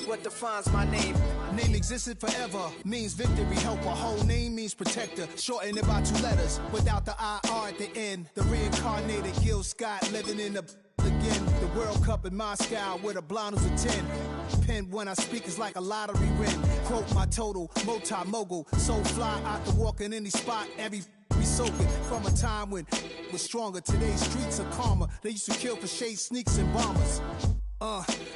What defines my name? Name existed forever, means victory, helper. Whole name means protector, shortened it by 2 letters, without the IR at the end. The reincarnated Gil Scott, living in the again. The World Cup in Moscow, with a blonde who's a 10. Pen when I speak is like a lottery win. Quote my total, multi-mogul, so fly out to walk in any spot, every be soaking from a time when was stronger. Today's streets are calmer. They used to kill for shade sneaks and bombers.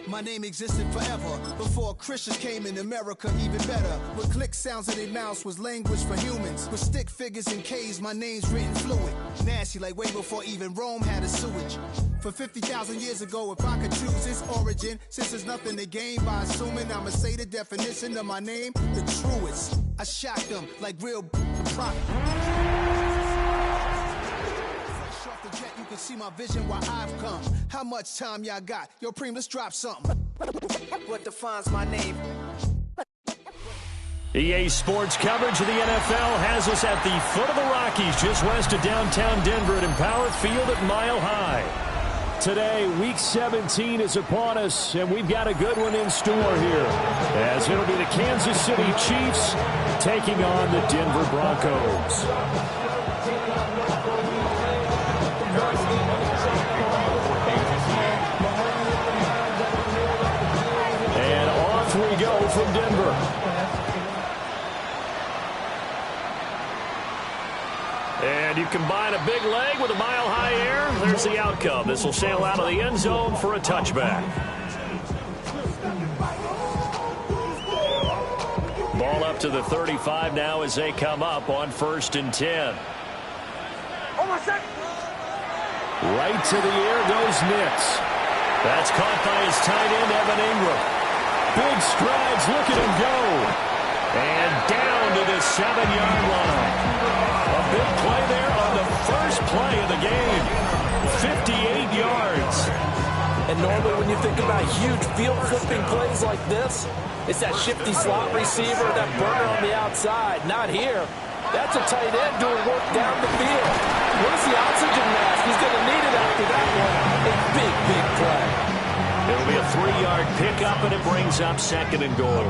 My name existed forever before Christians came in America, even better. With click sounds in their mouths was language for humans. With stick figures and K's, my name's written fluid. Nasty like way before even Rome had a sewage. For 50,000 years ago, if I could choose its origin, since there's nothing to gain by assuming, I'ma say the definition of my name, the truest. I shocked them like real prophet. Jet, you can see my vision where I've come. How much time y'all got? Yo, Preem, let's drop something. What defines my name? EA Sports coverage of the NFL has us at the foot of the Rockies, just west of downtown Denver at Empower Field at Mile High. Today, Week 17 is upon us, and we've got a good one in store here, as it'll be the Kansas City Chiefs taking on the Denver Broncos. And off we go from Denver. And you combine a big leg with a mile-high air, there's the outcome. This will sail out of the end zone for a touchback. Ball up to the 35 now as they come up on 1st and 10. Right to the air goes Nix. That's caught by his tight end, Evan Ingram. Big strides, look at him go. And down to the 7-yard line. A big play there on the first play of the game. 58 yards. And normally when you think about huge field-flipping plays like this, it's that shifty slot receiver, that burner on the outside. Not here. That's a tight end doing work down the field. Where's the oxygen mask? He's going to need it after that one. A big, big play. It'll be a 3-yard pickup, and it brings up 2nd and goal.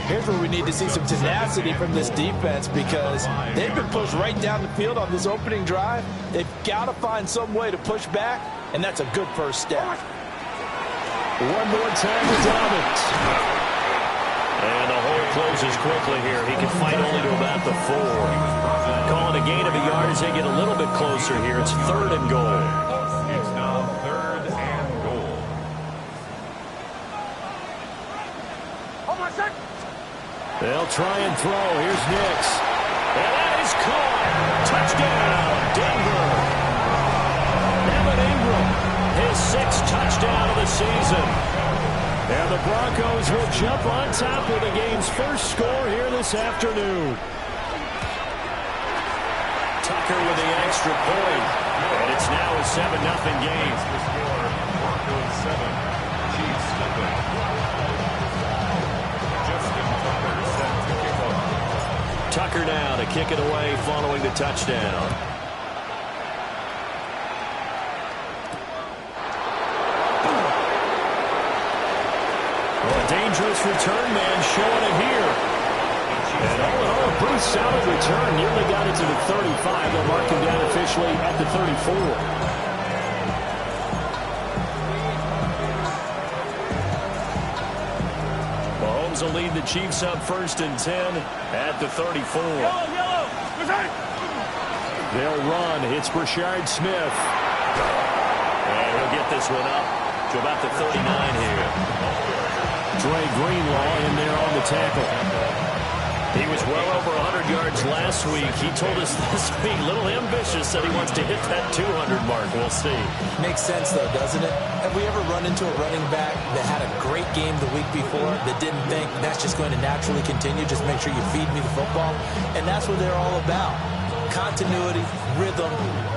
Here's where we need to see some tenacity from this defense, because they've been pushed right down the field on this opening drive. They've got to find some way to push back, and that's a good first step. One more time with Dobbins. And the hole closes quickly here. He can fight only to about the 4. Calling a gain of a yard as they get a little bit closer here. It's 3rd and goal. It's now 3rd and goal. They'll try and throw. Here's Nix. And that is caught. Touchdown, Denver. Evan Ingram, his 6th touchdown of the season. And the Broncos will jump on top of the game's first score here this afternoon. Tucker with the extra point. And it's now a 7-0 game. Broncos 7, Chiefs 0. Justin Tucker set to kick off. Tucker now to kick it away following the touchdown. Dangerous return man showing it here. And all in all, a pretty solid return. Nearly got it to the 35. They'll mark him down officially at the 34. Mahomes will lead the Chiefs up 1st and 10 at the 34. They'll run. It's Brashard Smith. And he'll get this one up to about the 39 here. Dre Greenlaw in there on the tackle. He was well over 100 yards last week. He told us this week, a little ambitious, said he wants to hit that 200 mark. We'll see. Makes sense, though, doesn't it? Have we ever run into a running back that had a great game the week before that didn't think that's just going to naturally continue? Just make sure you feed me the football. And that's what they're all about. Continuity, rhythm,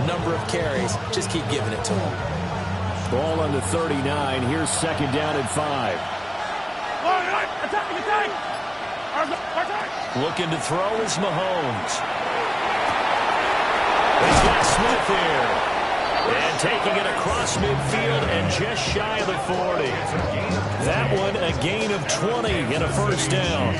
number of carries. Just keep giving it to them. Ball on the 39. Here's 2nd down and 5. Looking to throw is Mahomes. He's got Smith here. And taking it across midfield and just shy of the 40. That one a gain of 20 and a first down.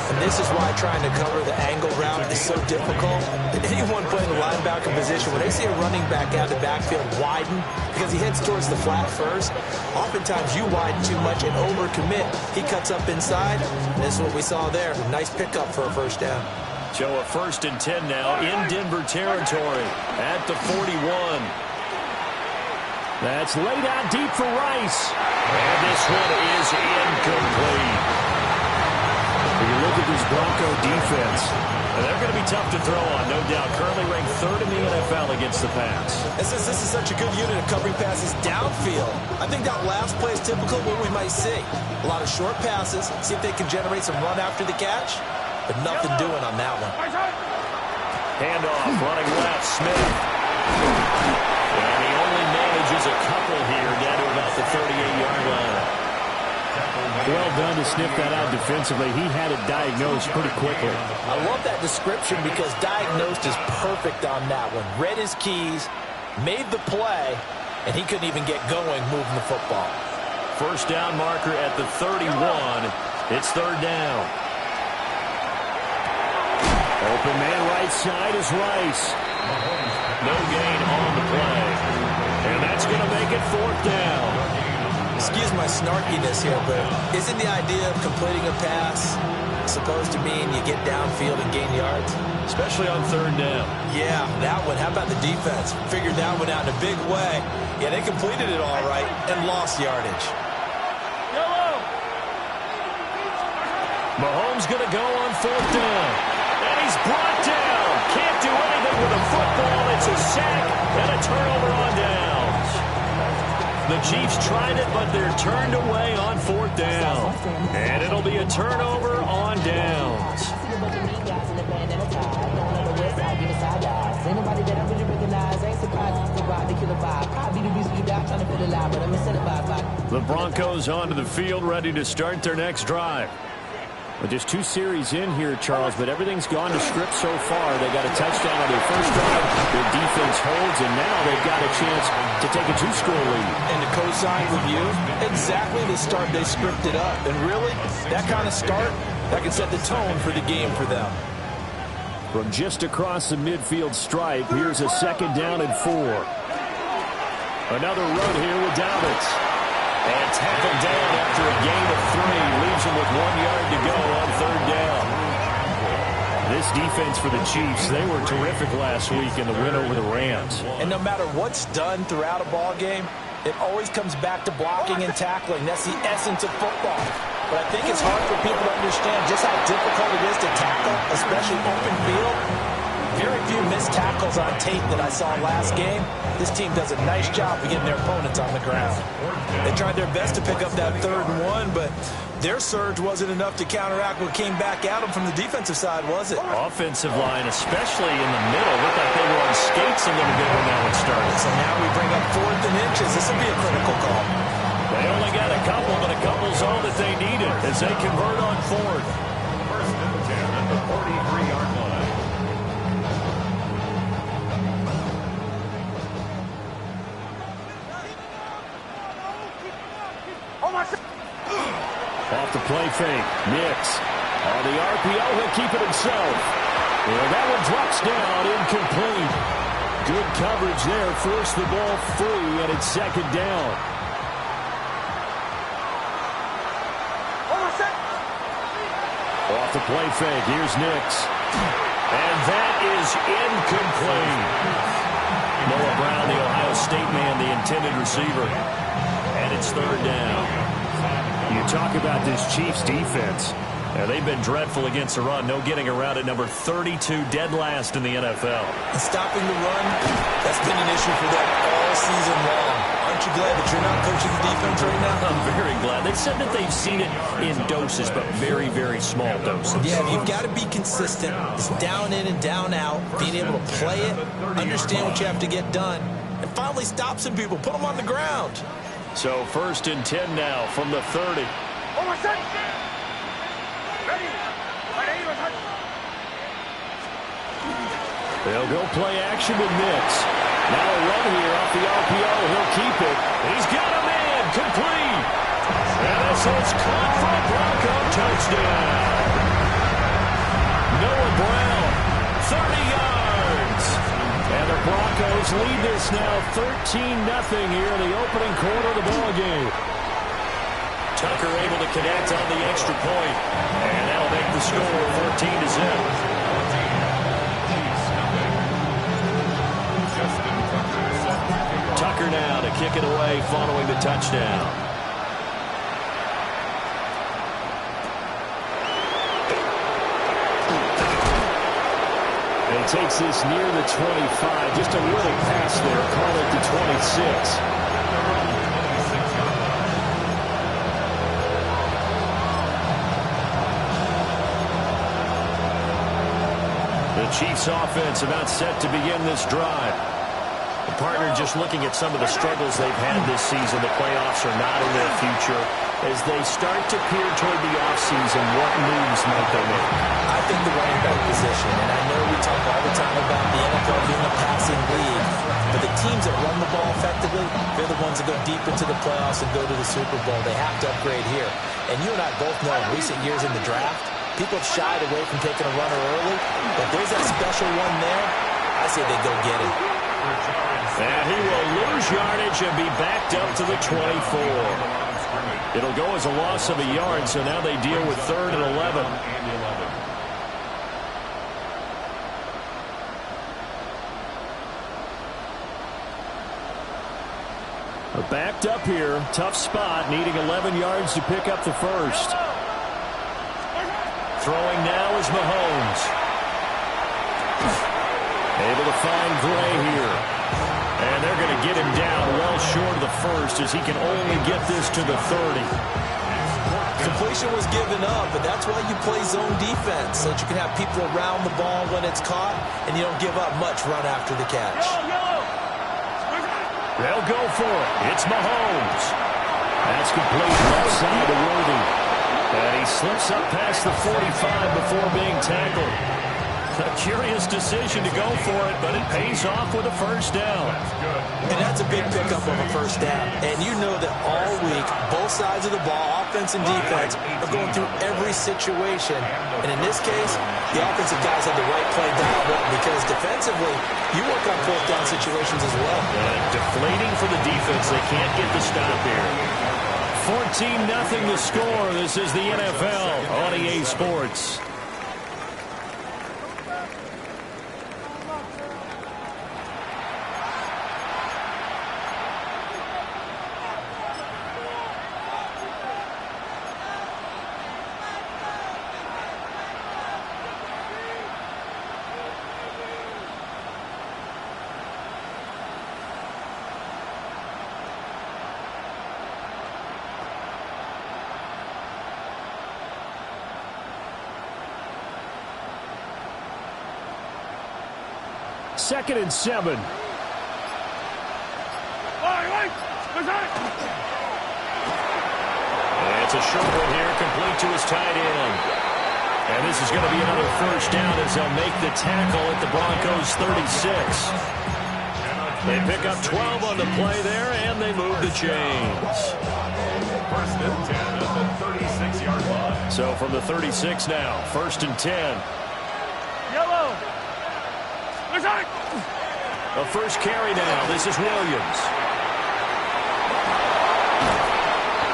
And this is why trying to cover the angle route is so difficult. Anyone playing the linebacker position, when they see a running back out of the backfield widen, because he heads towards the flat first, oftentimes you widen too much and overcommit. He cuts up inside, and this is what we saw there. Nice pickup for a first down. So a 1st and 10 now in Denver territory at the 41. That's laid out deep for Rice. And this one is incomplete. When you look at this Bronco defense, they're going to be tough to throw on, no doubt. Currently ranked 3rd in the NFL against the pass. And since this is such a good unit of covering passes downfield, I think that last play is typical of what we might see. A lot of short passes, see if they can generate some run after the catch, but nothing doing on that one. Handoff, running left, Smith. And he only manages a couple here down to about the 38-yard line. Well done to sniff that out defensively. He had it diagnosed pretty quickly. I love that description because diagnosed is perfect on that one. Read his keys, made the play, and he couldn't even get going moving the football. First down marker at the 31. It's 3rd down. Open man right side is Rice. No gain on the play. And that's going to make it 4th down. Excuse my snarkiness here, but isn't the idea of completing a pass supposed to mean you get downfield and gain yards? Especially on 3rd down. Yeah, that one. How about the defense? Figured that one out in a big way. Yeah, they completed it all right and lost yardage. Mahomes going to go on 4th down. And he's brought down. Can't do anything with a football. It's a sack and a turnover on downs. The Chiefs tried it, but they're turned away on 4th down. And it'll be a turnover on downs. The Broncos onto the field, ready to start their next drive. Well, just 2 series in here, Charles, but everything's gone to script so far. They got a touchdown on their first drive. Their defense holds, and now they've got a chance to take a 2-score lead. And the cosign review, exactly the start they scripted up. And really, that kind of start, that can set the tone for the game for them. From just across the midfield stripe, here's a 2nd down and 4. Another run here with Dalvin. And tackled down after a gain of 3. Leaves him with 1 yard to go on 3rd down. This defense for the Chiefs, they were terrific last week in the win over the Rams. And no matter what's done throughout a ball game, it always comes back to blocking and tackling. That's the essence of football. But I think it's hard for people to understand just how difficult it is to tackle, especially open field. Very few missed tackles on tape that I saw last game. This team does a nice job of getting their opponents on the ground. They tried their best to pick up that 3rd and 1, but their surge wasn't enough to counteract what came back at them from the defensive side, was it? Offensive line, especially in the middle, looked like they were on skates a little bit when that one started. So now we bring up 4th and inches. This will be a critical call. They only got a couple, but a couple's all that they needed as they convert on 4th. 1st and 10 at the 43-yard line. Off the play fake, Nix. On the RPO, he'll keep it himself. And that one drops down, incomplete. Good coverage there, forced the ball free, and it's 2nd down. Off the play fake, here's Nix. And that is incomplete. Noah Brown, the Ohio State man, the intended receiver. And it's 3rd down. You talk about this Chiefs defense. They've been dreadful against the run. No getting around it. Number 32, dead last in the NFL. And stopping the run, that's been an issue for them all season long. Aren't you glad that you're not coaching the defense right now? I'm very glad. They said that they've seen it in doses, but very, very small doses. Yeah, you've got to be consistent. It's down in and down out. Being able to play it, understand what you have to get done, and finally stop some people. Put them on the ground. So 1st and 10 now from the 30. They'll go play action with Nix. Now a run here off the RPO. He'll keep it. He's got a man. Complete. And this is caught for a Bronco touchdown. Noah Brown, 30 yards. And the Broncos lead this now 13-0 here in the opening quarter of the ball game. Tucker able to connect on the extra point. And that'll make the score 14-0. Tucker now to kick it away following the touchdown. And takes this near the 25. Just a little pass there. Call it the 26. The Chiefs offense about set to begin this drive. The partner just looking at some of the struggles they've had this season. The playoffs are not in their future. As they start to peer toward the offseason, what moves might they make? I think the running back position, and I know we talk all the time about the NFL being a passing league, but the teams that run the ball effectively, they're the ones that go deep into the playoffs and go to the Super Bowl. They have to upgrade here. And you and I both know in recent years in the draft, people have shied away from taking a runner early, but there's that special one there. I say they go get him. And he will lose yardage and be backed up to the 24. It'll go as a loss of a yard, so now they deal with 3rd and 11. Backed up here, tough spot, needing 11 yards to pick up the first. Throwing now is Mahomes. Able to find Gray here. And they're going to get him down well short of the first as he can only get this to the 30. Completion was given up, but that's why you play zone defense, so that you can have people around the ball when it's caught, and you don't give up much run after the catch. They'll go for it. It's Mahomes. That's complete left side to Worthy. And he slips up past the 45 before being tackled. A curious decision to go for it, but it pays off with a first down. And that's a big pickup of a first down. And you know that all week, both sides of the ball, offense and defense, are going through every situation. And in this case, the offensive guys had the right play dialed up because defensively, you work on fourth down situations as well. Deflating for the defense. They can't get the stop here. 14-0 the score. This is the NFL on EA Sports. Second and 7. It's a short one here, complete to his tight end. And this is going to be another first down as they'll make the tackle at the Broncos' 36. They pick up 12 on the play there, and they move the chains. First and 10 at the 36-yard line. So from the 36 now, first and 10. Yellow. A first carry now. This is Williams.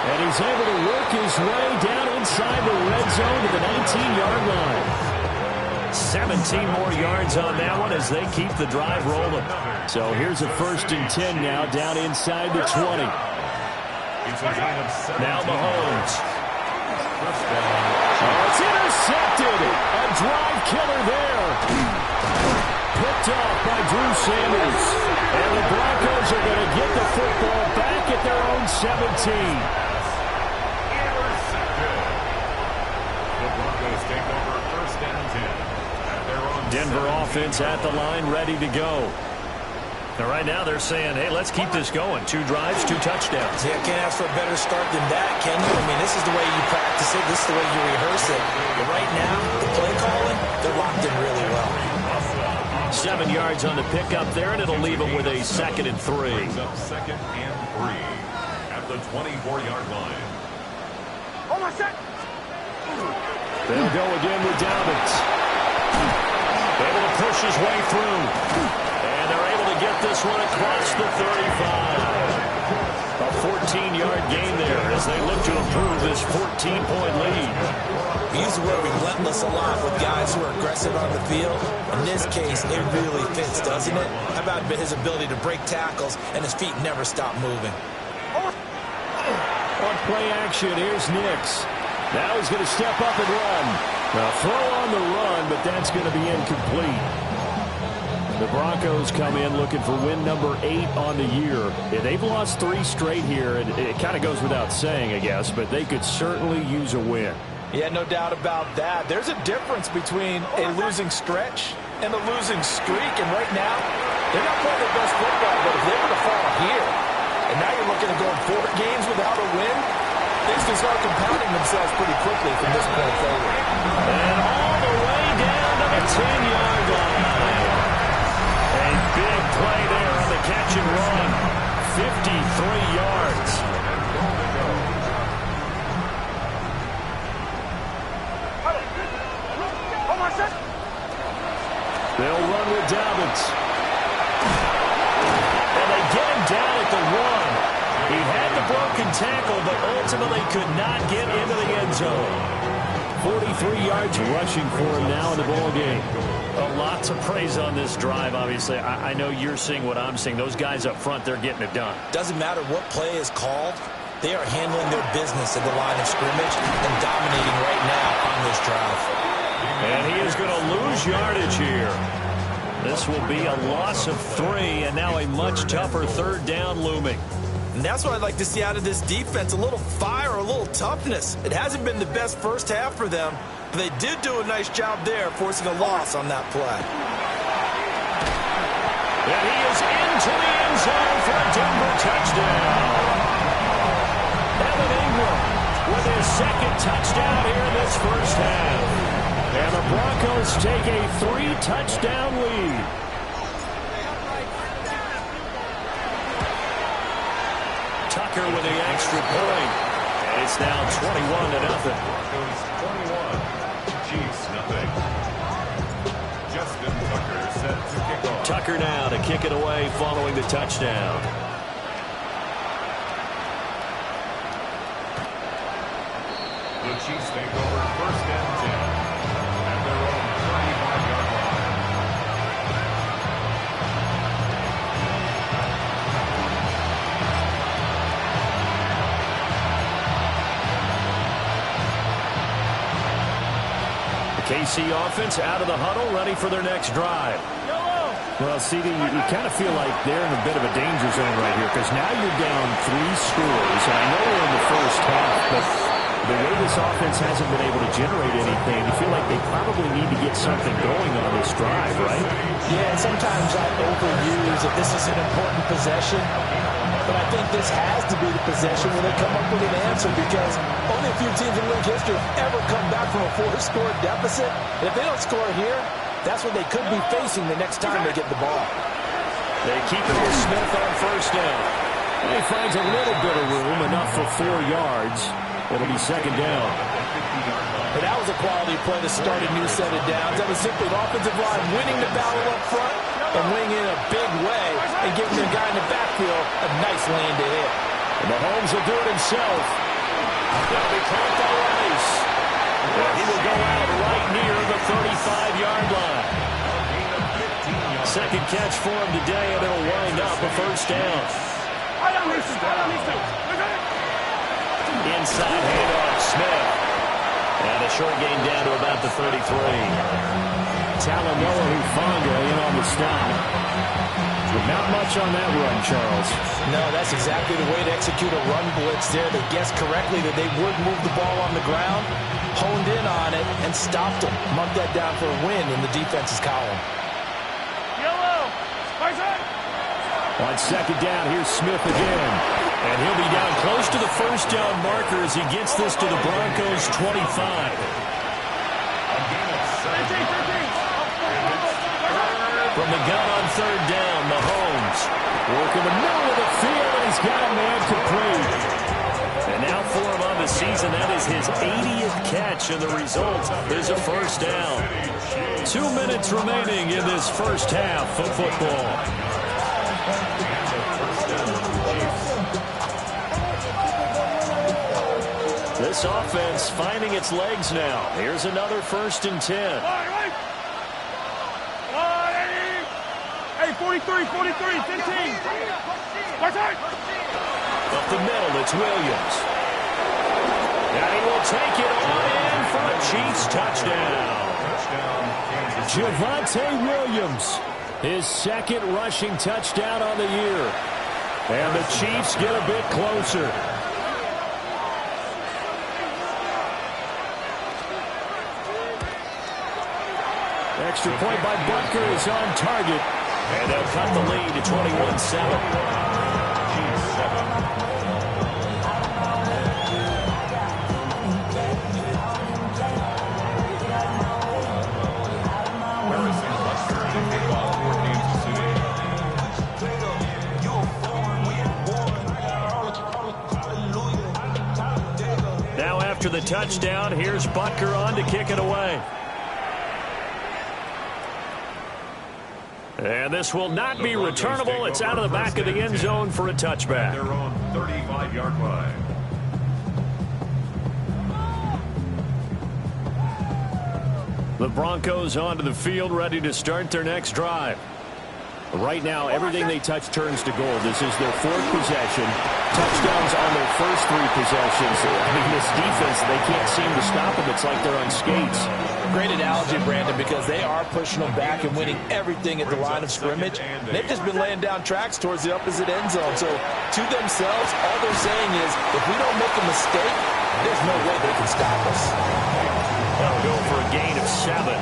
And he's able to work his way down inside the red zone to the 19-yard line. 17 more yards on that one as they keep the drive rolling. So here's a first and 10 now down inside the 20. Now Mahomes. Oh, it's intercepted. A drive killer there. Picked off by Drew Sanders. And the Broncos are going to get the football back at their own 17. The Broncos take over first and 10 at their own Denver offense at the line, ready to go. Now, right now they're saying, hey, let's keep this going. 2 drives, 2 touchdowns. Yeah, can't ask for a better start than that, can you? I mean, this is the way you practice it. This is the way you rehearse it. But right now, the play calling, they're locked in really well. 7 yards on the pickup there, and it'll leave them with a 2nd and 3. Brings up 2nd and 3 at the 24-yard line. They'll go again with Dobbins. Able to push his way through. And they're able to get this one across the 35. A 14-yard gain there as they look to improve this 14-point lead. We use the word relentless a lot with guys who are aggressive on the field. In this case, it really fits, doesn't it? How about his ability to break tackles and his feet never stop moving? On play action, here's Nix. Now he's going to step up and run. Now throw on the run, but that's going to be incomplete. The Broncos come in looking for win number 8 on the year. Yeah, they've lost 3 straight here, and it kind of goes without saying, I guess, but they could certainly use a win. Yeah, no doubt about that. There's a difference between a losing stretch and a losing streak, and right now, they're not playing their best football, but if they were to fall here, and now you're looking at going 4 games without a win, things can start compounding themselves pretty quickly from this point forward. And all the way down to the 10-yard line. A big play there on the catch and run. 53 yards. They'll run with Dobbins. And they get him down at the 1. He had the broken tackle, but ultimately could not get into the end zone. 43 yards rushing for him now in the ball game. Lots of praise on this drive, obviously. I know you're seeing what I'm seeing. Those guys up front, they're getting it done. Doesn't matter what play is called. They are handling their business at the line of scrimmage and dominating right now on this drive. And he is going to lose yardage here. This will be a loss of 3, and now a much tougher 3rd down looming. And that's what I'd like to see out of this defense, a little fire, a little toughness. It hasn't been the best first half for them, but they did do a nice job there, forcing a loss on that play. And he is into the end zone for a Denver touchdown. Evan Ingram with his 2nd touchdown here in this first half. And the Broncos take a 3-touchdown lead. Tucker with the extra point. And it's now 21-0. Broncos 21, Chiefs nothing. Justin Tucker set to kick off. Tucker now to kick it away following the touchdown. The Chiefs take over 1st and 10 at their own 35-yard line. KC offense out of the huddle, ready for their next drive. Well, CD, you kind of feel like they're in a bit of a danger zone right here because now you're down 3 scores. And I know we're in the first half, but the way this offense hasn't been able to generate anything, you feel like they probably need to get something going on this drive, right? Yeah, and sometimes I overuse that this is an important possession. But I think this has to be the possession where they come up with an answer because only a few teams in league history have ever come back from a 4-score deficit. And if they don't score here, that's what they could be facing the next time they get the ball. They keep it with Smith on 1st down. And he finds a little bit of room, enough for 4 yards. It'll be 2nd down. But that was a quality play to start a new set of downs. That was simply the offensive line winning the battle up front and winning in a big way and giving the guy in the backfield a nice lane to hit. And Mahomes will do it himself. That'll be caught by Rice. And he will go out right near the 35-yard line. 2nd catch for him today, and it'll wind up a 1st down. Inside handoff, Smith. And a short gain down to about the 33. Talanoa Hufanga in on the stop. But not much on that run, Charles. No, that's exactly the way to execute a run blitz there. They guessed correctly that they would move the ball on the ground, honed in on it, and stopped them. Marked that down for a win in the defense's column. On 2nd down, here's Smith again. And he'll be down close to the 1st down marker as he gets this to the Broncos' 25. From the gun on third down. Mahomes working the middle of the field, and he's got a man complete. And now for him on the season, that is his 80th catch, and the result is a first down. 2 minutes remaining in this first half of football. This offense finding its legs now. Here's another 1st and 10. Hey, 43, 43, 15. Up the middle, it's Williams. And he will take it on in for a Chiefs touchdown. Javonte Williams, his 2nd rushing touchdown on the year. And the Chiefs get a bit closer. Extra point by Butker is on target. And they'll cut the lead to 21-7. Now after the touchdown, here's Butker on to kick it away. And this will not be returnable. It's out of the back of the end zone for a touchback. Their own 35-yard line. The Broncos onto the field, ready to start their next drive. Right now, everything they touch turns to gold. This is their 4th possession. Touchdowns on their first 3 possessions. I mean, this defense, they can't seem to stop them. It's like they're on skates. Great analogy, Brandon, because they are pushing them back and winning everything at the line of scrimmage. They've just been laying down tracks towards the opposite end zone. So to themselves, all they're saying is, if we don't make a mistake, there's no way they can stop us. They'll go for a gain of 7.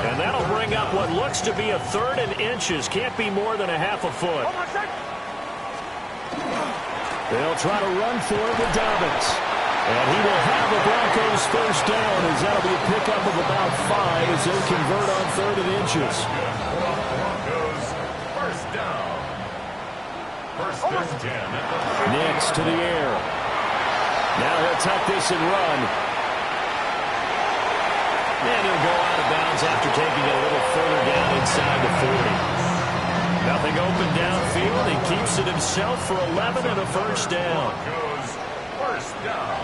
And that'll bring up what looks to be a 3rd and inches. Can't be more than a half a foot. They'll try to run for it with Dobbins. And he will have the Broncos first down, as that'll be a pickup of about 5 as they convert on 3rd and inches. Broncos first down. 1st and 10. Nix to the air. Now he'll tuck this and run. And he'll go out of bounds after taking it a little further down inside the 40. Nothing open downfield. He keeps it himself for 11 and a first down. Broncos first down.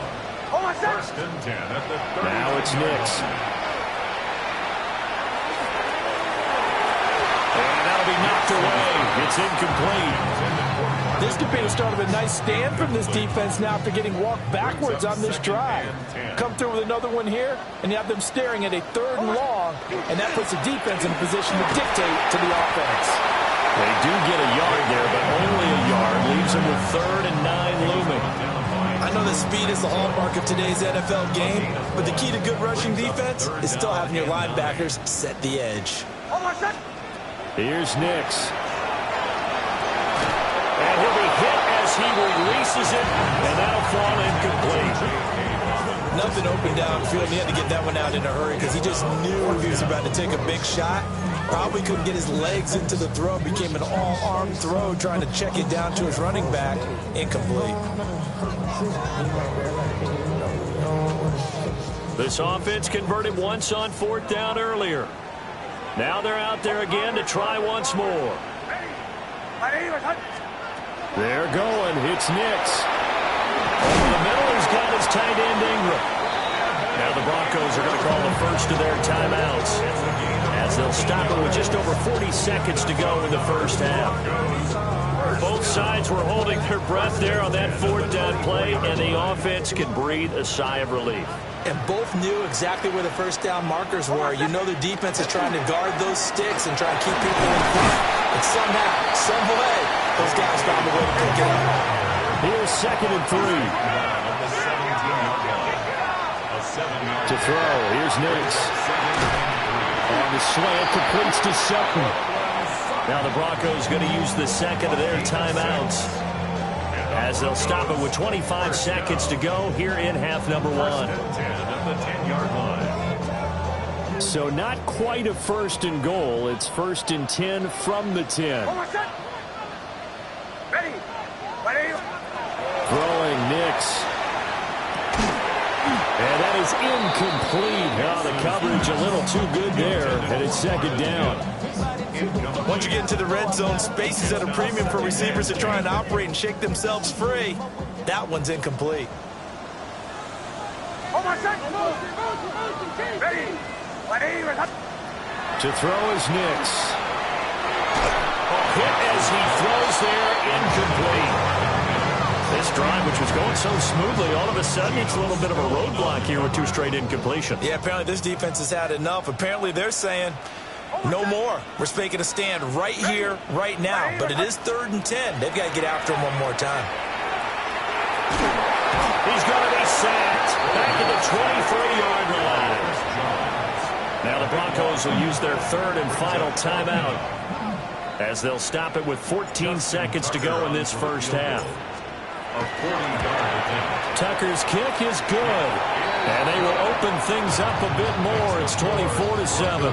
1st and 10 at the 30. Now it's Nix. And that'll be knocked away. It's incomplete. This could be the start of a nice stand from this defense now after getting walked backwards on this drive. Come through with another one here, and you have them staring at a 3rd and long, and that puts the defense in a position to dictate to the offense. They do get a yard there, but only a yard. Leaves them with 3rd and 9 looming. I know that speed is the hallmark of today's NFL game, but the key to good rushing defense is still having your linebackers set the edge. Here's Nix. And he'll be hit as he releases it, and that'll fall incomplete. Nothing open downfield. He had to get that one out in a hurry because he just knew he was about to take a big shot. Probably couldn't get his legs into the throw. Became an all-arm throw trying to check it down to his running back. Incomplete. This offense converted once on 4th down earlier. Now they're out there again to try once more. They're going. It's Nix. Over the middle, he's got his tight end Ingram. Now the Broncos are going to call the first of their timeouts, as they'll stop it with just over 40 seconds to go in the first half. Both sides were holding their breath there on that 4th down play, and the offense can breathe a sigh of relief. And both knew exactly where the first down markers were. You know the defense is trying to guard those sticks and try to keep people in front. And somehow, some way, those guys found a way to pick it up. Here's 2nd and 3. To throw. Here's Nix. On the slant, completes to Sutton. Now the Broncos going to use the 2nd of their timeouts, as they'll stop it with 25 seconds to go here in half number 1. So not quite a 1st and goal. It's 1st and 10 from the 10. Ready. Ready. Throwing Nix. And that is incomplete. Now the coverage a little too good there, and it's 2nd down. Once you get into the red zone, space is at a premium for receivers to try and operate and shake themselves free. That one's incomplete. Ready. Ready. To throw is Nix. Hit as he throws there, incomplete. This drive, which was going so smoothly, all of a sudden it's a little bit of a roadblock here with 2 straight incompletions. Yeah, apparently this defense has had enough. Apparently they're saying no more. We're making a stand right here, right now. But it is 3rd and 10. They've got to get after him one more time. He's going to be sacked back at the 23-yard line. Now the Broncos will use their 3rd and final timeout as they'll stop it with 14 seconds to go in this first half. Tucker's kick is good, and they will open things up a bit more. It's 24-7.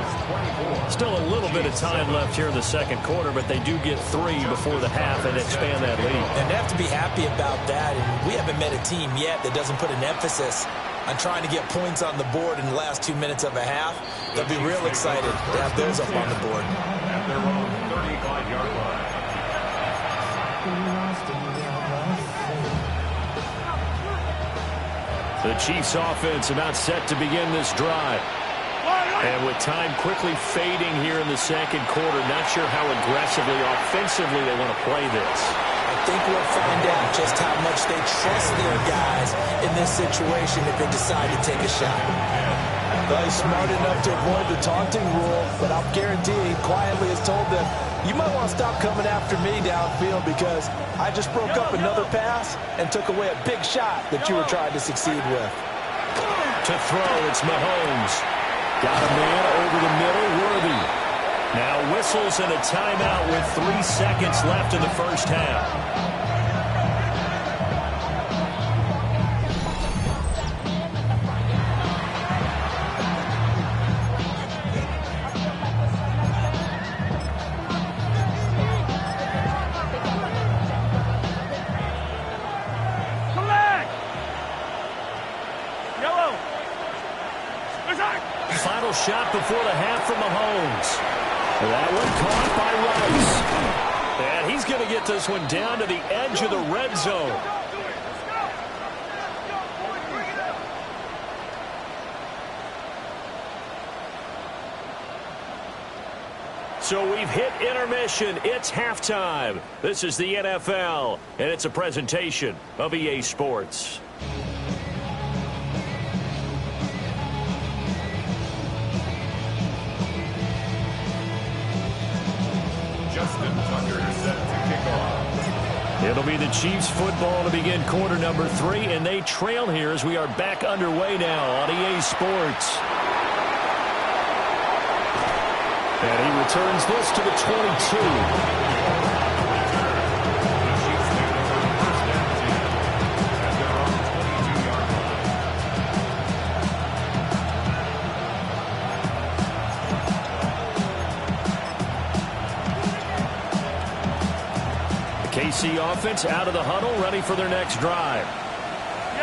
Still a little bit of time left here in the 2nd quarter, but they do get 3 before the half and expand that lead. And they have to be happy about that. And we haven't met a team yet that doesn't put an emphasis on trying to get points on the board in the last 2 minutes of a half. They'll be real excited to have those up on the board. At their own 35-yard line. The Chiefs offense about set to begin this drive. And with time quickly fading here in the 2nd quarter, not sure how aggressively, offensively they want to play this. I think we'll find out just how much they trust their guys in this situation if they decide to take a shot. Well, he's smart enough to avoid the taunting rule, but I'll guarantee he quietly has told them, you might want to stop coming after me downfield because I just broke up another pass and took away a big shot that you were trying to succeed with. To throw, it's Mahomes. Got a man over the middle, Worthy. Now whistles and a timeout with 3 seconds left in the first half. Final shot before the half from Mahomes. That one caught by Rice. And he's going to get this one down to the edge of the red zone. So we've hit intermission. It's halftime. This is the NFL, and it's a presentation of EA Sports. It'll be the Chiefs football to begin quarter number 3, and they trail here as we are back underway now on EA Sports. And he returns this to the 22. KC offense out of the huddle, ready for their next drive.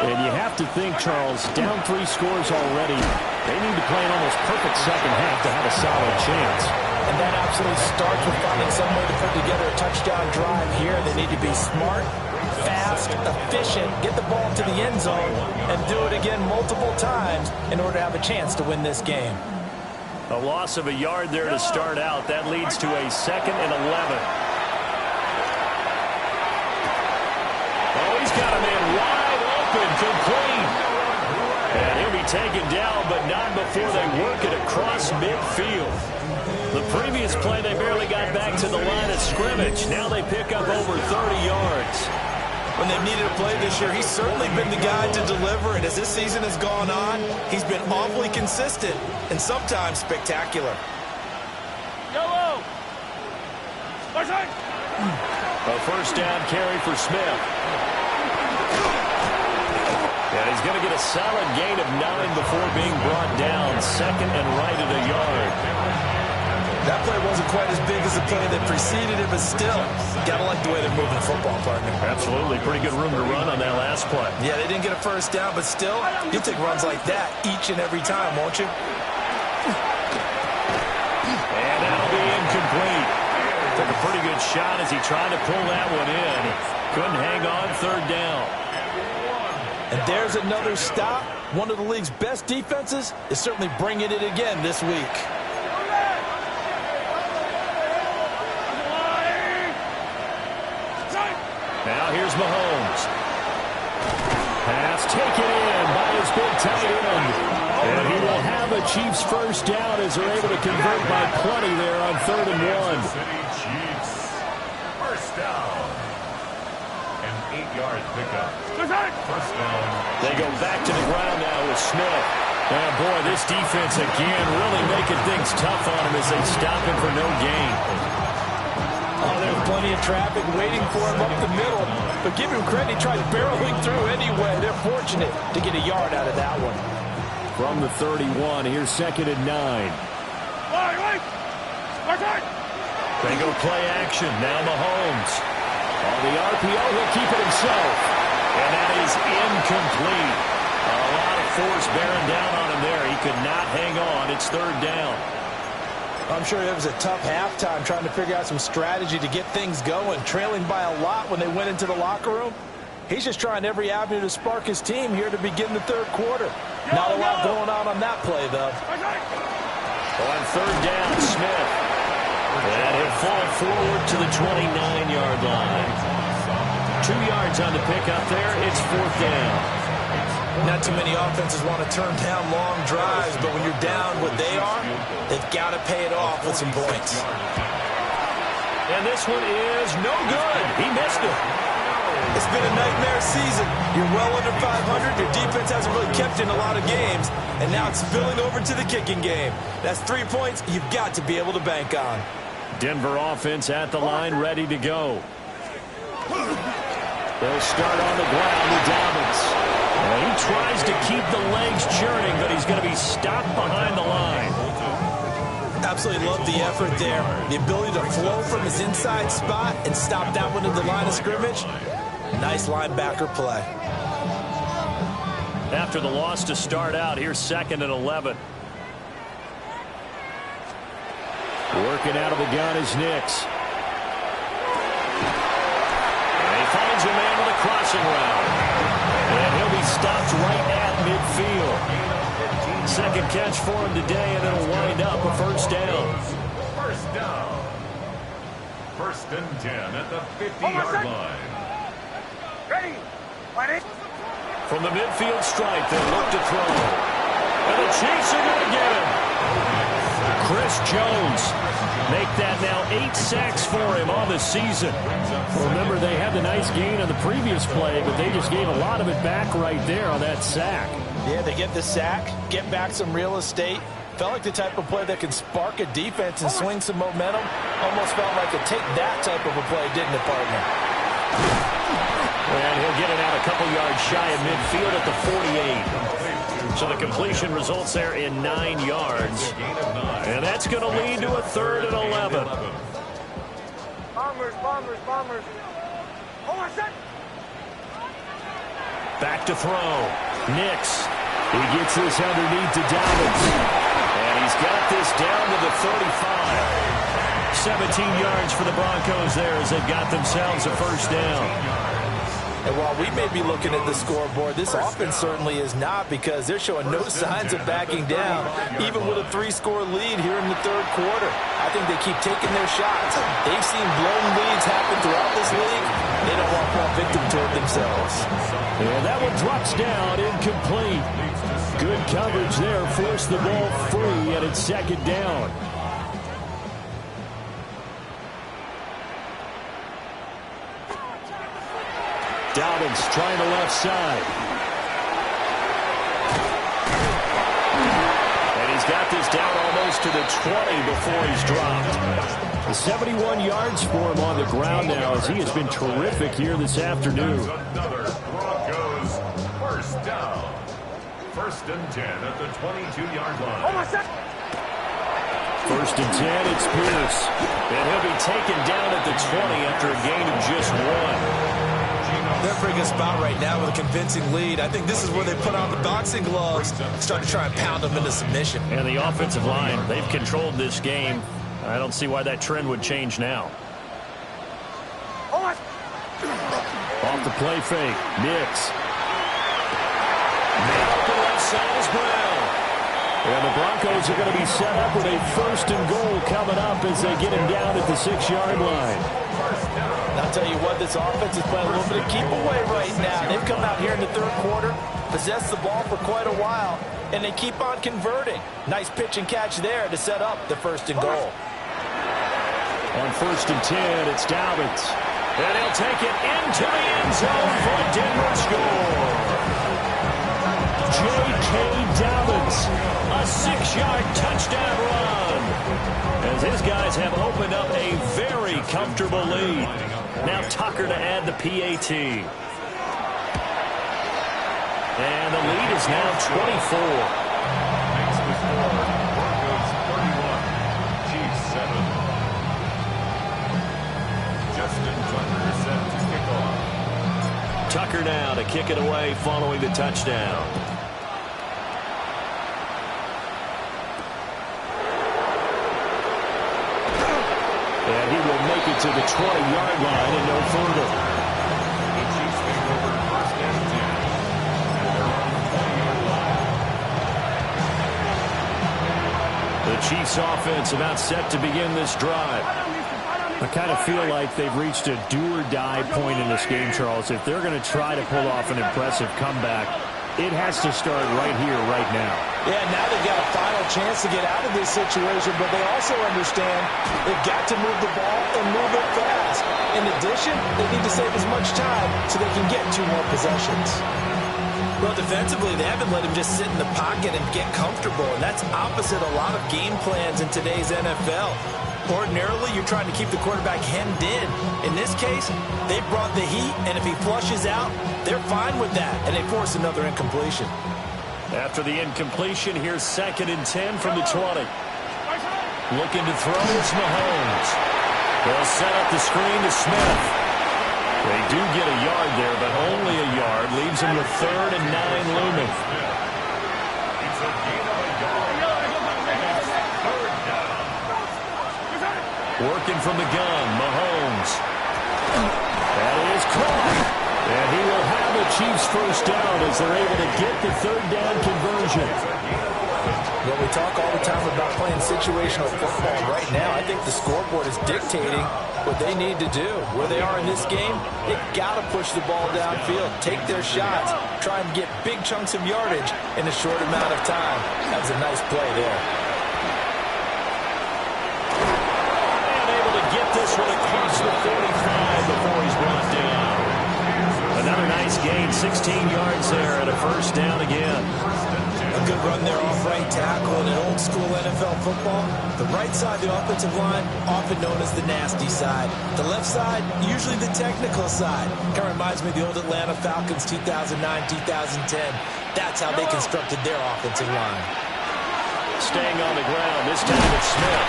And you have to think, Charles, down 3 scores already. They need to play an almost perfect second half to have a solid chance. And that absolutely starts with finding some way to put together a touchdown drive here. They need to be smart, fast, efficient, get the ball to the end zone, and do it again multiple times in order to have a chance to win this game. A loss of a yard there to start out. That leads to a 2nd and 11. Got a man wide open, complete. And he'll be taken down, but not before they work it across midfield. The previous play, they barely got back to the line of scrimmage. Now they pick up over 30 yards. When they've needed a play this year, he's certainly been the guy to deliver. And as this season has gone on, he's been awfully consistent and sometimes spectacular. Yellow. A first down carry for Smith. And he's going to get a solid gain of 9 before being brought down. Second and right at a yard. That play wasn't quite as big as the play that preceded it, but still, got to like the way they're moving the football, partner. Absolutely. Pretty good room to run on that last play. Yeah, they didn't get a first down, but still, you'll take runs like that each and every time, won't you? And that'll be incomplete. Took a pretty good shot as he tried to pull that one in. Couldn't hang on, third down. And there's another stop. One of the league's best defenses is certainly bringing it again this week. Now here's Mahomes. Pass taken in by his big tight end. And he will have a Chiefs first down as they're able to convert by plenty there on 3rd and 1. Chiefs. First down. An 8-yard pickup. First down. They go back to the ground now with Smith. And boy, this defense again really making things tough on him as they stop him for no gain. Oh, there's plenty of traffic waiting for him up the middle. But give him credit, he tried barreling through anyway. They're fortunate to get a yard out of that one. From the 31, here's 2nd and 9. They go play action. Now Mahomes. On the RPO, he'll keep it himself. And that is incomplete. A lot of force bearing down on him there. He could not hang on. It's 3rd down. I'm sure it was a tough halftime trying to figure out some strategy to get things going, trailing by a lot when they went into the locker room. He's just trying every avenue to spark his team here to begin the 3rd quarter. Not a lot going on that play, though. On 3rd down, Smith. And he'll fall forward to the 29-yard line. 2 yards on the pickup there. It's 4th down. Not too many offenses want to turn down long drives, but when you're down what they are, they've got to pay it off with some points. And this one is no good. He missed it. It's been a nightmare season. You're well under 500. Your defense hasn't really kept in a lot of games, and now it's spilling over to the kicking game. That's 3 points you've got to be able to bank on. Denver offense at the line, ready to go. They'll start on the ground with Dobbins. And he tries to keep the legs churning, but he's going to be stopped behind the line. Absolutely love the effort there. The ability to flow from his inside spot and stop that one at the line of scrimmage. Nice linebacker play. After the loss to start out, here's 2nd and 11. Working out of the gun is Nix. And he finds a man with a crossing route. And he'll be stopped right at midfield. Second catch for him today, and it'll wind up a first down. First down. 1st and 10 at the 50-yard line. Ready. Ready. From the midfield stripe, they look to throw. And the Chiefs are going to get him. Chris Jones make that now 8 sacks for him on the season. Remember, they had the nice gain on the previous play, but they just gave a lot of it back right there on that sack. Yeah, they get the sack, get back some real estate. Felt like the type of play that can spark a defense and swing some momentum. Almost felt like a take that type of a play, didn't it, partner? And he'll get it out a couple yards shy of midfield at the 48. So the completion results there in 9 yards. And that's going to lead to a 3rd and 11. Bombers. Hold on, set. Back to throw. Nix. He gets this underneath to Dobbins. And he's got this down to the 35. 17 yards for the Broncos there as they've got themselves a first down. And while we may be looking at the scoreboard, this offense certainly is not, because they're showing no signs of backing down, even with a 3-score lead here in the 3rd quarter. I think they keep taking their shots. They've seen blown leads happen throughout this league. They don't want to fall victim to it themselves. And that one drops down, incomplete. Good coverage there, forced the ball free, and it's 2nd down. Dobbins trying the left side. And he's got this down almost to the 20 before he's dropped. 71 yards for him on the ground now as he has been terrific here this afternoon. Another Broncos first first down. 1st and 10 at the 22-yard line. Oh, my God. 1st and 10, it's Pierce. And he'll be taken down at the 20 after a gain of just 1. They're in a pretty good spot right now with a convincing lead. I think this is where they put on the boxing gloves, start to try and pound them into submission. And the offensive line, they've controlled this game. I don't see why that trend would change now. Oh, my. Off the play fake, Nix. Man open left side is Brown. And the Broncos are going to be set up with a 1st and goal coming up as they get him down at the 6-yard line. And I'll tell you what, this offense is playing a little bit of keep away right now. They've come out here in the 3rd quarter, possessed the ball for quite a while, and they keep on converting. Nice pitch and catch there to set up the 1st and goal. On 1st and 10, it's Dobbins. And he'll take it into the end zone for a Denver score. J.K. Dobbins, a 6-yard touchdown run. As his guys have opened up a very comfortable lead. Now Tucker to add the PAT. And the lead is now 24. Makes the score. Broncos 31. Chiefs 7. Justin Tucker set to kick off. Tucker now to kick it away following the touchdown. And he will make it to the 20-yard line and no further. The Chiefs take over 1st and 10. And they're on the 20-yard line. The Chiefs offense about set to begin this drive. I kind of feel like they've reached a do-or-die point in this game, Charles. If they're going to try to pull off an impressive comeback, it has to start right here, right now. Yeah, now they've got a final chance to get out of this situation, but they also understand they've got to move the ball and move it fast. In addition, they need to save as much time so they can get 2 more possessions. Well, defensively, they haven't let him just sit in the pocket and get comfortable, and that's opposite a lot of game plans in today's NFL. Ordinarily, you're trying to keep the quarterback hemmed in. In this case, they brought the heat, and if he flushes out, they're fine with that, and they force another incompletion. After the incompletion, here's 2nd and 10 from the 20. Looking to throw is Mahomes. They'll set up the screen to Smith. They do get a yard there, but only a yard. Leaves them with 3rd and 9 looming. It's a gain of a yard. And it's 3rd down. Working from the gun, Mahomes. That is caught. And he will have the Chiefs 1st down as they're able to get the 3rd down conversion. Well, we talk all the time about playing situational football. Right now, I think the scoreboard is dictating what they need to do. Where they are in this game, they've got to push the ball downfield, take their shots, try and get big chunks of yardage in a short amount of time. That was a nice play there. And able to get this one across the 45 before he's brought down. Another nice gain, 16 yards there and a 1st down again. A good run there off right tackle in an old school NFL football. The right side, the offensive line, often known as the nasty side. The left side, usually the technical side. Kind of reminds me of the old Atlanta Falcons 2009-2010. That's how they constructed their offensive line. Staying on the ground, this time it's Smith.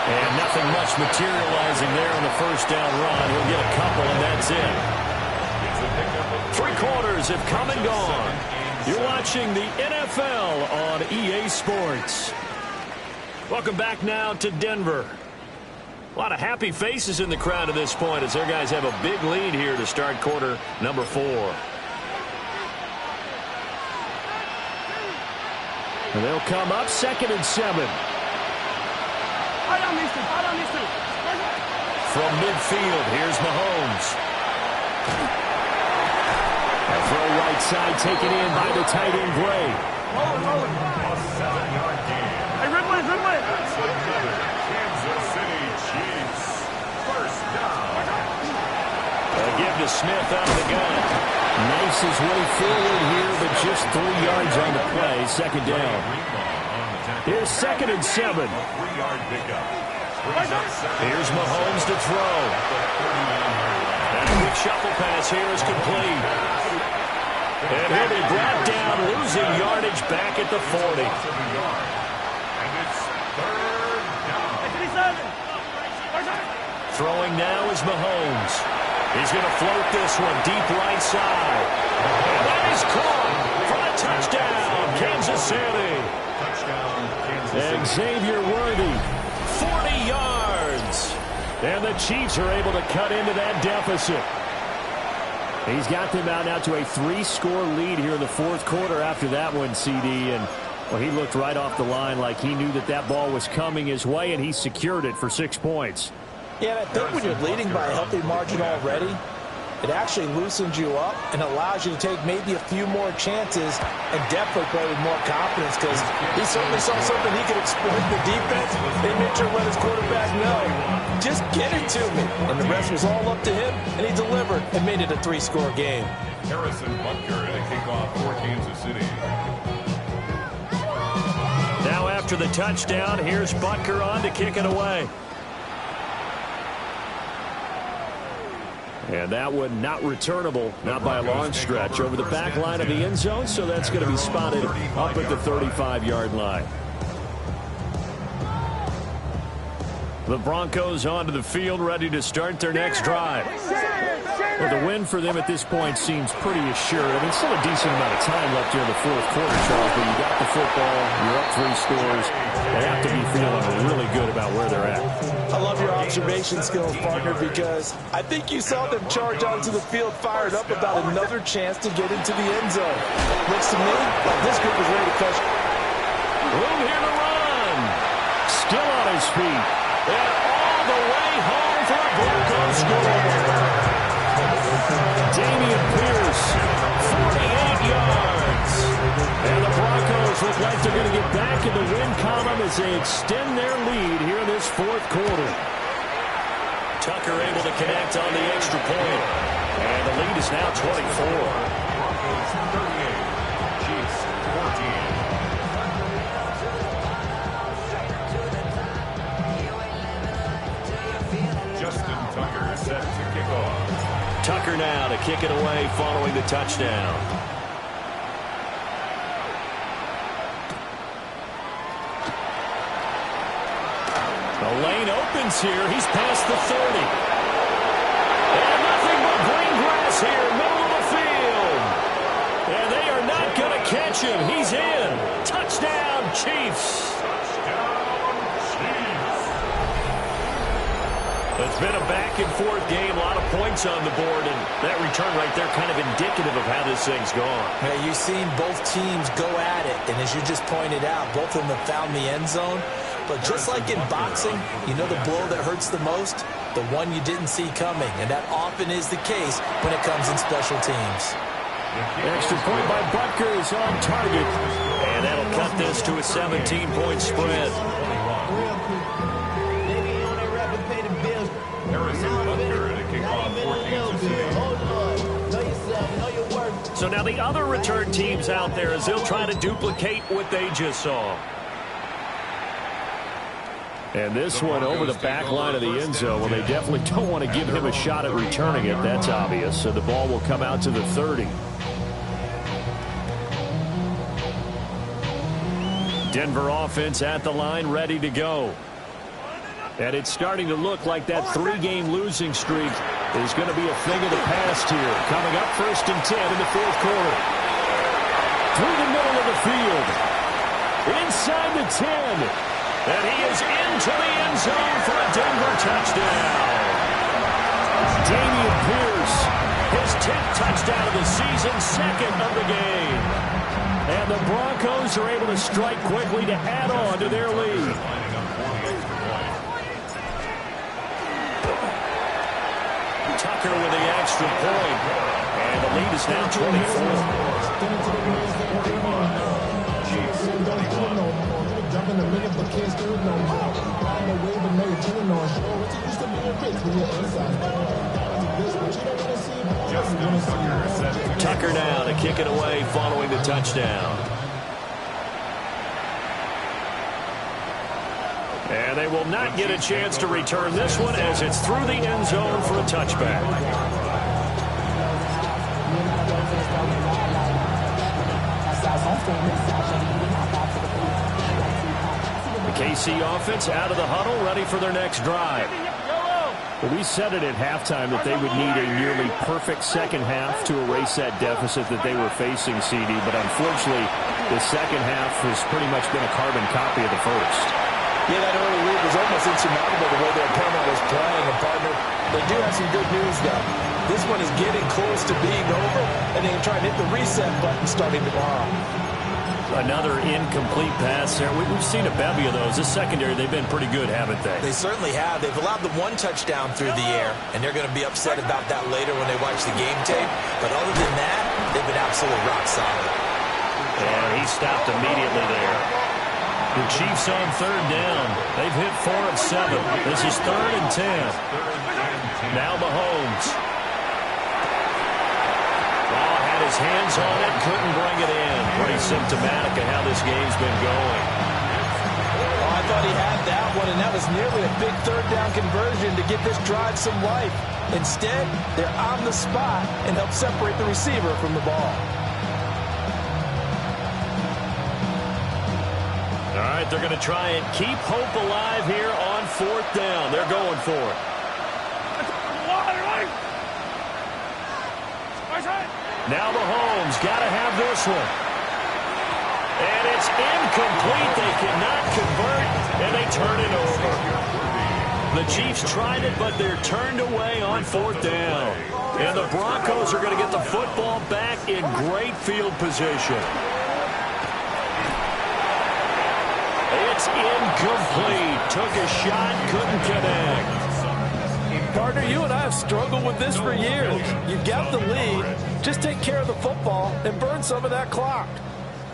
And nothing much materializing there on the 1st down run. He'll get a couple, and that's it. 3 quarters have come and gone. You're watching the NFL on EA Sports. Welcome back now to Denver. A lot of happy faces in the crowd at this point as their guys have a big lead here to start quarter number 4. And they'll come up 2nd and 7. From midfield, here's Mahomes. A throw right side taken in by the tight end Gray. A 7-yard gain. That's another Kansas City Chiefs 1st down. A give to Smith out of the gun. Nice his way forward here, but just 3 yards on the play. 2nd down. Here's 2nd and 7. 3-yard pickup. Here's Mahomes to throw. And a quick shuffle pass here is complete. And he'll be brought down, losing yardage back at the 40. And it's third down. Throwing now is Mahomes. He's going to float this one deep right side. And that is caught for a touchdown, Kansas City. Touchdown, Kansas City. And Xavier Worthy, 40 yards. And the Chiefs are able to cut into that deficit. He's got them out now to a 3-score lead here in the fourth quarter after that one, CD. And, well, he looked right off the line like he knew that that ball was coming his way, and he secured it for 6 points. Yeah, and I think when you're leading by a healthy margin already, it actually loosens you up and allows you to take maybe a few more chances and definitely play with more confidence, because he certainly saw something he could exploit the defense. They made sure to let his quarterback know, just get it to me. And the rest was all up to him, and he delivered and made it a 3-score game. Harrison Butker at a kickoff for Kansas City. Now after the touchdown, here's Butker on to kick it away. And that one not returnable, not by a long stretch, over the back line of the end zone, so that's going to be spotted up at the 35-yard line. The Broncos onto the field, ready to start their next drive. Well, the win for them at this point seems pretty assured. I mean, still a decent amount of time left here in the fourth quarter, Charles, but you got the football, you're up 3 scores. They have to be feeling really good about where they're at. I love your observation skills, partner, because I think you saw them charge onto the field fired up about another chance to get into the end zone. Looks to me like this group is ready to push. Room here to run. Still on his feet. And all the way home for a Broncos score. Damian Pierce, 48 yards. And the Broncos look like they're going to get back in the win column as they extend their lead here in this fourth quarter. Tucker able to connect on the extra point. And the lead is now 24. Broncos 38, Chiefs 14. Justin Tucker set to kick off. Tucker now to kick it away following the touchdown. The lane opens here. He's past the 30. And nothing but green grass here, middle of the field. And they are not going to catch him. He's in. Touchdown, Chiefs. It's been a back-and-forth game, a lot of points on the board, and that return right there kind of indicative of how this thing's gone. Yeah, you've seen both teams go at it, and as you just pointed out, both of them have found the end zone. But just like in boxing, you know the blow that hurts the most? The one you didn't see coming, and that often is the case when it comes in special teams. Extra point by Butker is on target, and that'll cut this to a 17-point spread. Harrison Butker at a kickoff for Kansas City. So now the other return teams out there as they'll try to duplicate what they just saw. And this one over the back line of the end zone. Well, they definitely don't want to give him a shot at returning it. That's obvious. So the ball will come out to the 30. Denver offense at the line, ready to go. And it's starting to look like that 3-game losing streak is going to be a thing of the past here. Coming up 1st and 10 in the fourth quarter. Through the middle of the field. Inside the 10. And he is into the end zone for a Denver touchdown. Damian Pierce, his 10th touchdown of the season, 2nd of the game. And the Broncos are able to strike quickly to add on to their lead. Tucker with the extra point. And the lead is now 24. Tucker now to kick it away following the touchdown. And they will not get a chance to return this one as it's through the end zone for a touchback. The KC offense out of the huddle, ready for their next drive. Well, we said it at halftime that they would need a nearly perfect second half to erase that deficit that they were facing, CD. But unfortunately, the second half has pretty much been a carbon copy of the first. Yeah, that early lead was almost insurmountable the way their opponent was playing. And, partner, they do have some good news, though. This one is getting close to being over, and they can try and hit the reset button starting tomorrow. Another incomplete pass there. We've seen a bevy of those. This secondary, they've been pretty good, haven't they? They certainly have. They've allowed the one touchdown through the air, and they're going to be upset about that later when they watch the game tape. But other than that, they've been absolutely rock solid. And he stopped immediately there. The Chiefs on third down. They've hit 4 of 7. This is 3rd and 10. Now Mahomes. His hands on it, couldn't bring it in. Pretty symptomatic of how this game's been going. Oh, I thought he had that one, and that was nearly a big third down conversion to give this drive some life. Instead, they're on the spot and help separate the receiver from the ball. All right, they're going to try and keep hope alive here on 4th down. They're going for it. Now Mahomes got to have this one. And it's incomplete. They cannot convert, and they turn it over. The Chiefs tried it, but they're turned away on 4th down. And the Broncos are going to get the football back in great field position. It's incomplete. Took a shot, couldn't connect. Partner, you and I have struggled with this for years. You got the lead. Just take care of the football and burn some of that clock.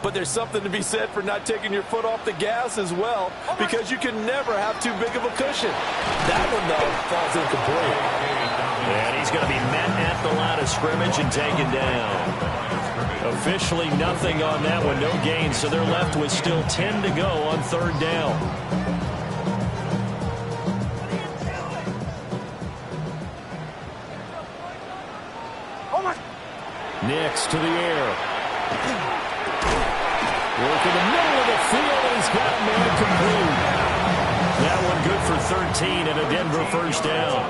But there's something to be said for not taking your foot off the gas as well, because you can never have too big of a cushion. That one, though, falls incomplete. And he's going to be met at the line of scrimmage and taken down. Officially nothing on that one, no gain, so they're left with still 10 to go on 3rd down. Nix to the air. Work in the middle of the field, and he's got man complete. That one good for 13 and a Denver first down.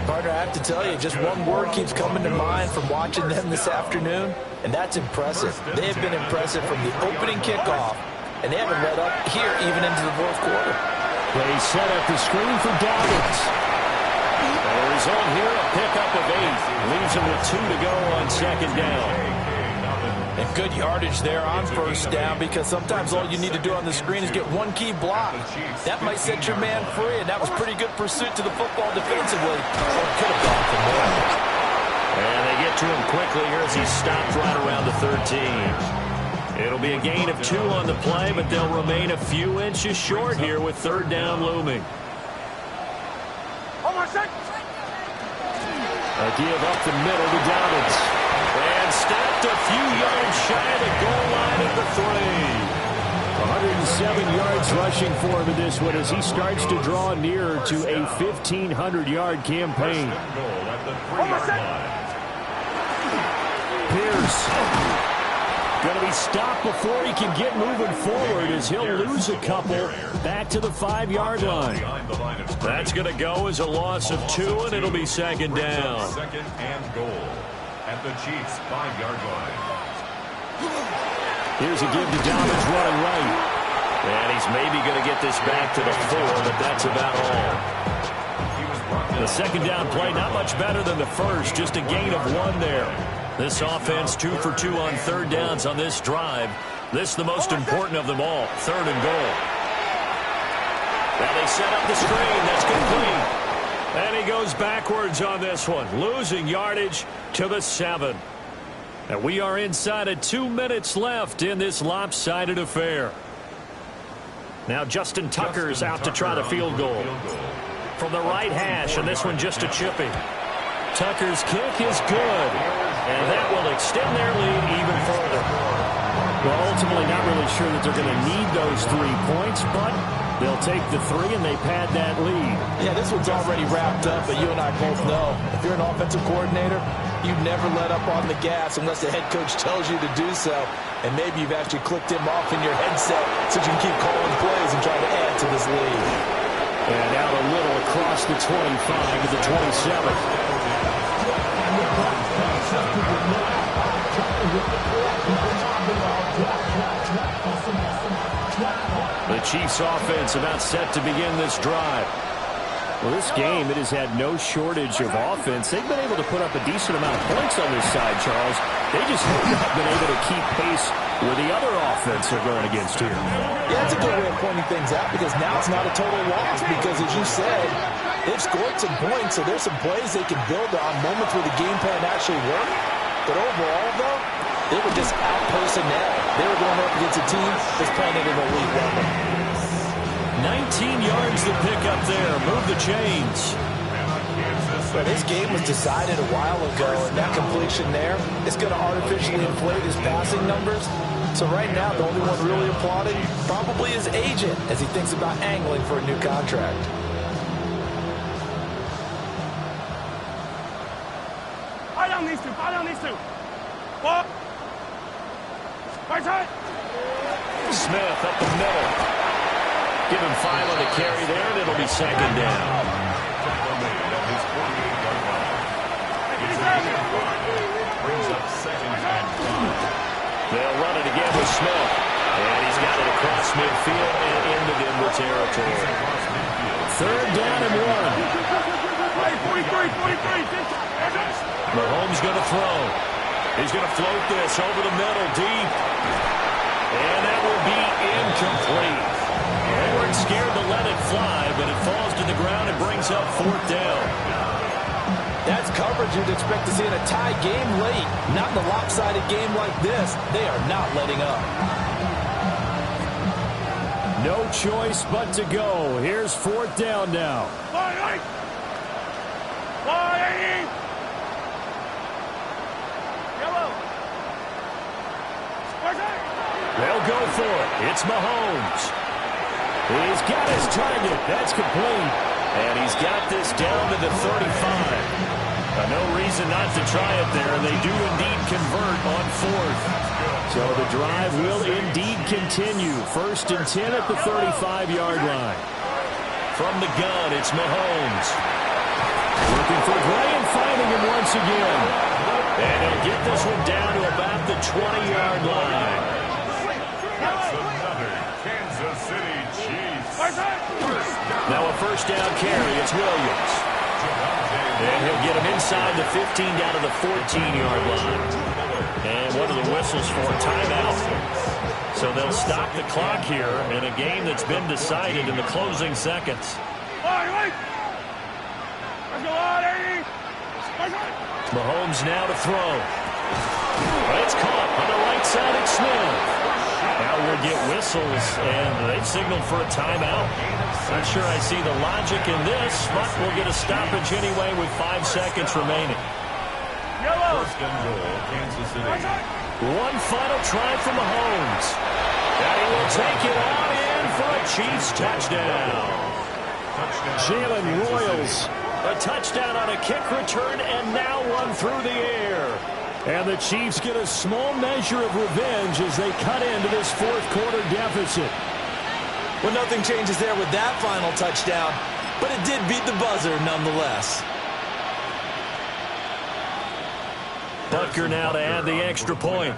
Partner, I have to tell you, just one word keeps coming to mind from watching them this afternoon, and that's impressive. They have been impressive from the opening kickoff, and they haven't let up here even into the 4th quarter. They set up the screen for Dobbins. The result here, a pickup of 8. Leaves him with 2 to go on 2nd down. And good yardage there on 1st down, because sometimes all you need to do on the screen is get one key block. That might set your man free, and that was pretty good pursuit to the football defensively. So it could have gone from there. And they get to him quickly here as he stopped right around the 13. It'll be a gain of 2 on the play, but they'll remain a few inches short here with 3rd down looming. A give up the middle to Dobbins. And stopped a few yards shy of the goal line at the 3. 107 yards rushing for him in this one as he starts to draw nearer to a 1,500-yard campaign. Pierce going to be stopped before he can get moving forward as he'll lose a couple back to the 5-yard line. That's going to go as a loss of 2, and it'll be 2nd down. 2nd and goal at the Chiefs' 5-yard line. Here's a give to Dobbins running right. And he's maybe going to get this back to the 4, but that's about all. The 2nd down play, not much better than the first, just a gain of 1 there. This offense 2 for 2 on 3rd downs on this drive. This is the most important of them all, 3rd and goal. Now they set up the screen. That's complete. And he goes backwards on this one, losing yardage to the 7. And we are inside of 2 minutes left in this lopsided affair. Now Justin Tucker's out to try the field goal. From the right hash, and this one just a chipping. Tucker's kick is good. And that will extend their lead even further. Well, ultimately not really sure that they're going to need those 3 points, but they'll take the 3 and they pad that lead. Yeah, this one's already wrapped up, but you and I both know if you're an offensive coordinator, You never let up on the gas unless the head coach tells you to do so. And maybe you've actually clicked him off in your headset so you can keep calling plays and trying to add to this lead. And out a little across the 25 to the 27. The Chiefs offense about set to begin this drive. Well, this game, it has had no shortage of offense. They've been able to put up a decent amount of points on this side, Charles. They just have not been able to keep pace with the other offense they're going against here. Yeah, that's a good way of pointing things out because now it's not a total loss because, as you said, they've scored some points, so there's some plays they can build on, moments where the game plan actually worked. But overall, though, they were just out-posting now. They were going up against a team that's playing at an elite level. 19 yards to pick up there. Move the chains. Well, this game was decided a while ago, and that completion there is going to artificially inflate his passing numbers. So right now, the only one really applauding probably his agent as he thinks about angling for a new contract. Smith up the middle. Give him 5 on the carry there, and it'll be second down. They'll run it again with Smith. And he's got it across midfield and into Denver territory. Third down and 1. Mahomes going to throw. He's going to float this over the middle, deep. And that will be incomplete. They weren't scared to let it fly, but it falls to the ground and brings up fourth down. That's coverage you'd expect to see in a tie game late. Not in a lopsided game like this. They are not letting up. No choice but to go. Here's fourth down now. They'll go for it. It's Mahomes. He's got his target. That's complete. And he's got this down to the 35. No reason not to try it there. They do indeed convert on fourth. So the drive will indeed continue. First and 10 at the 35-yard line. From the gun, it's Mahomes. Looking for Gray and finding him once again. And he'll get this one down to about the 20-yard line. That's another Kansas City Chiefs. Now a first down carry. It's Williams. And he'll get him inside the 15 down to the 14-yard line. And one of the whistles for a timeout. So they'll stop the clock here in a game that's been decided in the closing seconds. Mahomes now to throw. It's caught on the right side at Smith. Now we'll get whistles, and they've signaled for a timeout. Not sure I see the logic in this, but we'll get a stoppage anyway with 5 seconds remaining. First and goal, Kansas City. One final try for Mahomes. And he will take it on in for a Chiefs touchdown. Jalen Royals, a touchdown on a kick return, and now one through the air. And the Chiefs get a small measure of revenge as they cut into this fourth-quarter deficit. Well, nothing changes there with that final touchdown, but it did beat the buzzer nonetheless. Butker now to add the extra point.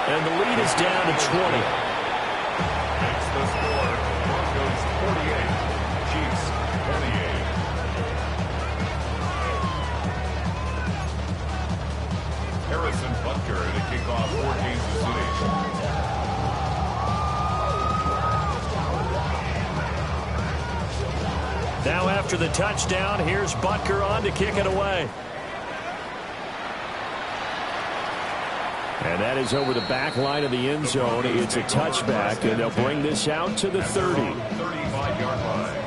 And the lead is down to 20. That's the score. Broncos 48. Chiefs 28. Harrison Butker to kick off for Kansas City. Now after the touchdown, here's Butker on to kick it away. And that is over the back line of the end zone. It's a touchback, and they'll bring this out to the 30. 35-yard line.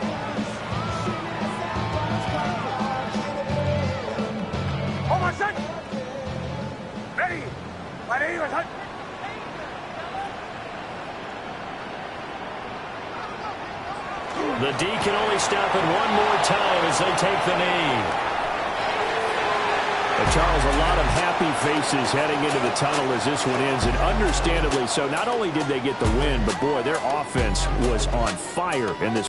The D can only stop it one more time as they take the knee. And Charles, a lot of happy faces heading into the tunnel as this one ends, and understandably so. Not only did they get the win, but boy, their offense was on fire in this